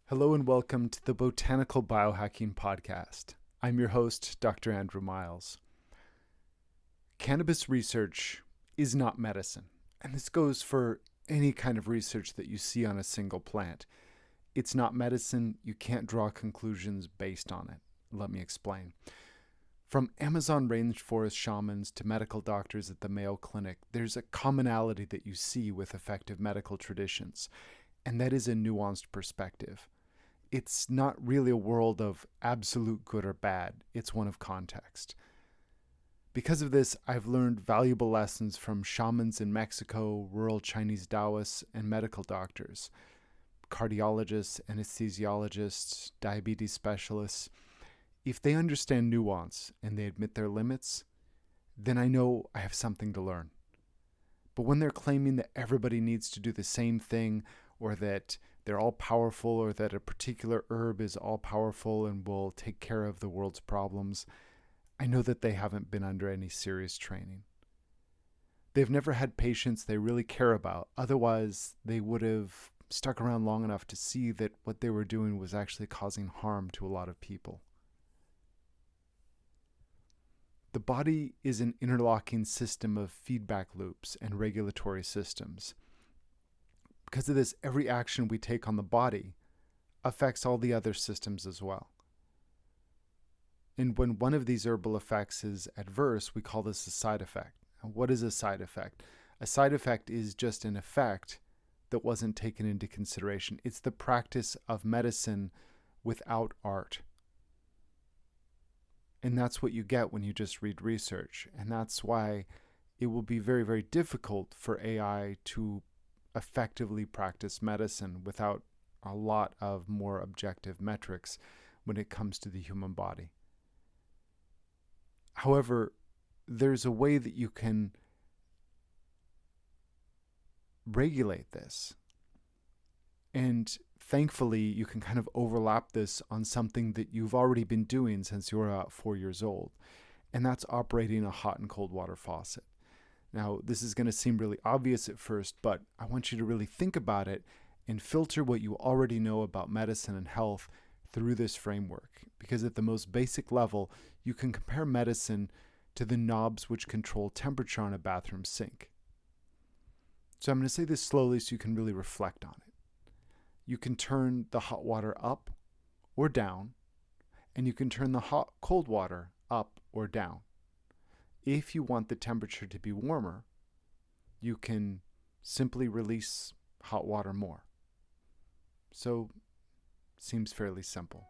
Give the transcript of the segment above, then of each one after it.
Hello and welcome to the Botanical Biohacking Podcast. I'm your host, Dr. Andrew Miles. Cannabis research is not medicine, and this goes for any kind of research that you see on a single plant. It's not medicine. You can't draw conclusions based on it. Let me explain. From Amazon rainforest shamans to medical doctors at the Mayo Clinic, there's a commonality that you see with effective medical traditions, and that is a nuanced perspective. It's not really a world of absolute good or bad. It's one of context. Because of this, I've learned valuable lessons from shamans in Mexico, rural Chinese Taoists, and medical doctors, cardiologists, anesthesiologists, diabetes specialists. If they understand nuance and they admit their limits, then I know I have something to learn. But when they're claiming that everybody needs to do the same thing, or that they're all powerful, or that a particular herb is all powerful and will take care of the world's problems, I know that they haven't been under any serious training. They've never had patients they really care about. Otherwise, they would have stuck around long enough to see that what they were doing was actually causing harm to a lot of people. The body is an interlocking system of feedback loops and regulatory systems. Because of this, every action we take on the body affects all the other systems as well. And when one of these herbal effects is adverse, we call this a side effect. And what is a side effect? A side effect is just an effect that wasn't taken into consideration. It's the practice of medicine without art. And that's what you get when you just read research. And that's why it will be very, very difficult for AI to effectively practice medicine without a lot of more objective metrics when it comes to the human body. However, there's a way that you can regulate this. And thankfully, you can kind of overlap this on something that you've already been doing since you were about 4 years old. And that's operating a hot and cold water faucet. Now, this is going to seem really obvious at first, but I want you to really think about it and filter what you already know about medicine and health through this framework. Because at the most basic level, you can compare medicine to the knobs which control temperature on a bathroom sink. So I'm going to say this slowly so you can really reflect on it. You can turn the hot water up or down, and you can turn the cold water up or down. If you want the temperature to be warmer, you can simply release hot water more. So, seems fairly simple.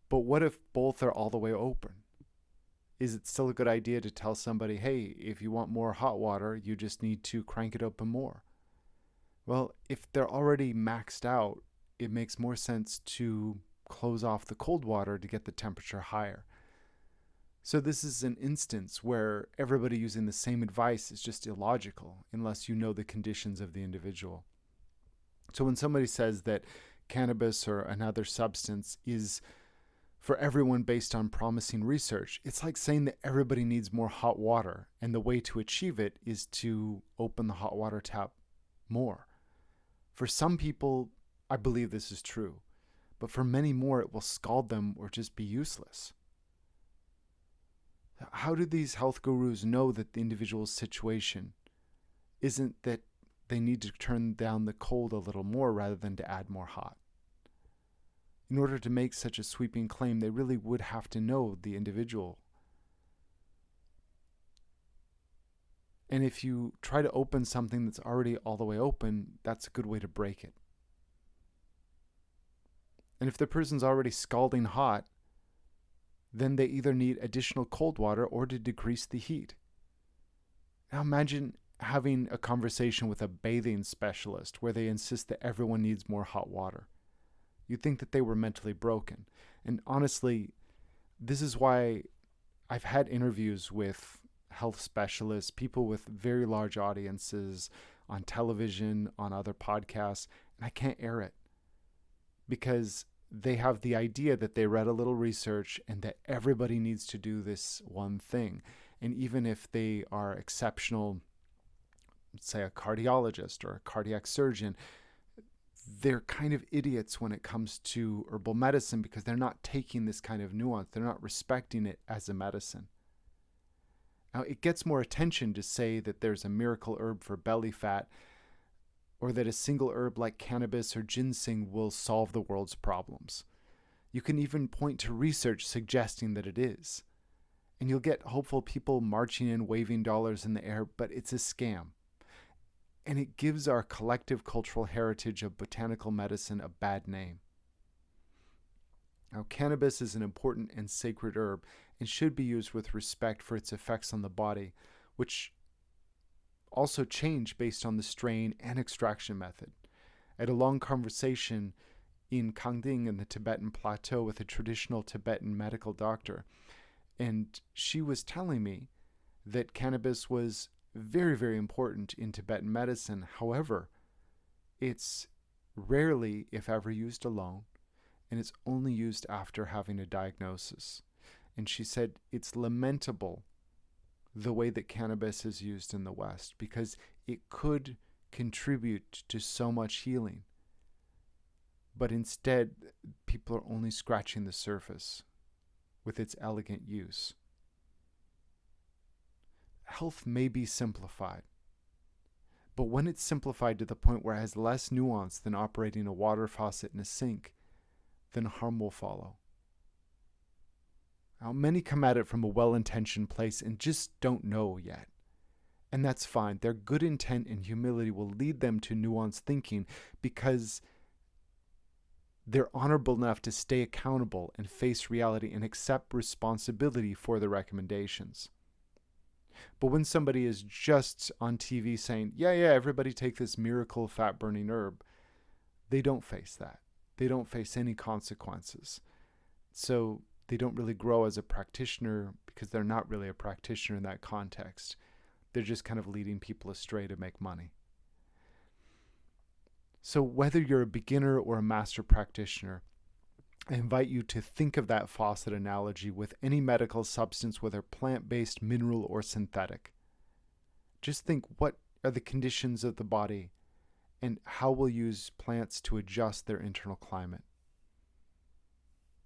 But what if both are all the way open? Is it still a good idea to tell somebody, hey, if you want more hot water, you just need to crank it open more? Well, if they're already maxed out, it makes more sense to close off the cold water to get the temperature higher. So this is an instance where everybody using the same advice is just illogical unless you know the conditions of the individual. So when somebody says that cannabis or another substance is for everyone based on promising research, it's like saying that everybody needs more hot water, and the way to achieve it is to open the hot water tap more. For some people, I believe this is true, but for many more, it will scald them or just be useless. How do these health gurus know that the individual's situation isn't that they need to turn down the cold a little more rather than to add more hot? In order to make such a sweeping claim, they really would have to know the individual. And if you try to open something that's already all the way open, that's a good way to break it. And if the person's already scalding hot, then they either need additional cold water or to decrease the heat. Now imagine having a conversation with a bathing specialist where they insist that everyone needs more hot water. You'd think that they were mentally broken. And honestly, this is why I've had interviews with health specialists, people with very large audiences on television, on other podcasts, and I can't air it because they have the idea that they read a little research and that everybody needs to do this one thing. And even if they are exceptional, say a cardiologist or a cardiac surgeon, they're kind of idiots when it comes to herbal medicine because they're not taking this kind of nuance. They're not respecting it as a medicine. Now, it gets more attention to say that there's a miracle herb for belly fat, or that a single herb like cannabis or ginseng will solve the world's problems. You can even point to research suggesting that it is. And you'll get hopeful people marching in, waving dollars in the air, but it's a scam. And it gives our collective cultural heritage of botanical medicine a bad name. Now, cannabis is an important and sacred herb and should be used with respect for its effects on the body, which also change based on the strain and extraction method. I had a long conversation in Kangding in the Tibetan Plateau with a traditional Tibetan medical doctor, and she was telling me that cannabis was very, very important in Tibetan medicine. However, it's rarely, if ever, used alone, and it's only used after having a diagnosis. And she said it's lamentable the way that cannabis is used in the West because it could contribute to so much healing. But instead, people are only scratching the surface with its elegant use. Health may be simplified, but when it's simplified to the point where it has less nuance than operating a water faucet in a sink, then harm will follow. Now, many come at it from a well-intentioned place and just don't know yet. And that's fine. Their good intent and humility will lead them to nuanced thinking because they're honorable enough to stay accountable and face reality and accept responsibility for the recommendations. But when somebody is just on TV saying, yeah, everybody take this miracle fat-burning herb, they don't face that. They don't face any consequences. So they don't really grow as a practitioner because they're not really a practitioner in that context. They're just kind of leading people astray to make money. So whether you're a beginner or a master practitioner, I invite you to think of that faucet analogy with any medical substance, whether plant-based, mineral, or synthetic. Just think, what are the conditions of the body and how we'll use plants to adjust their internal climate.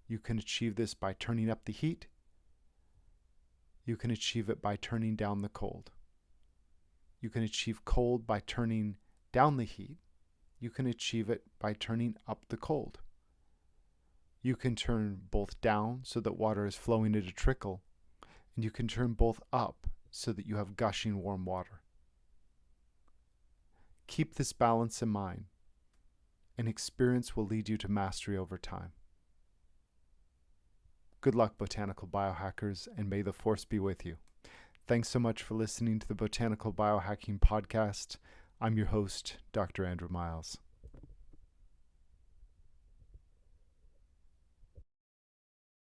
You can achieve this by turning up the heat. You can achieve it by turning down the cold. You can achieve cold by turning down the heat. You can achieve it by turning up the cold. You can turn both down so that water is flowing at a trickle, and you can turn both up so that you have gushing warm water. Keep this balance in mind, and experience will lead you to mastery over time. Good luck, botanical biohackers, and may the force be with you. Thanks so much for listening to the Botanical Biohacking Podcast. I'm your host, Dr. Andrew Miles.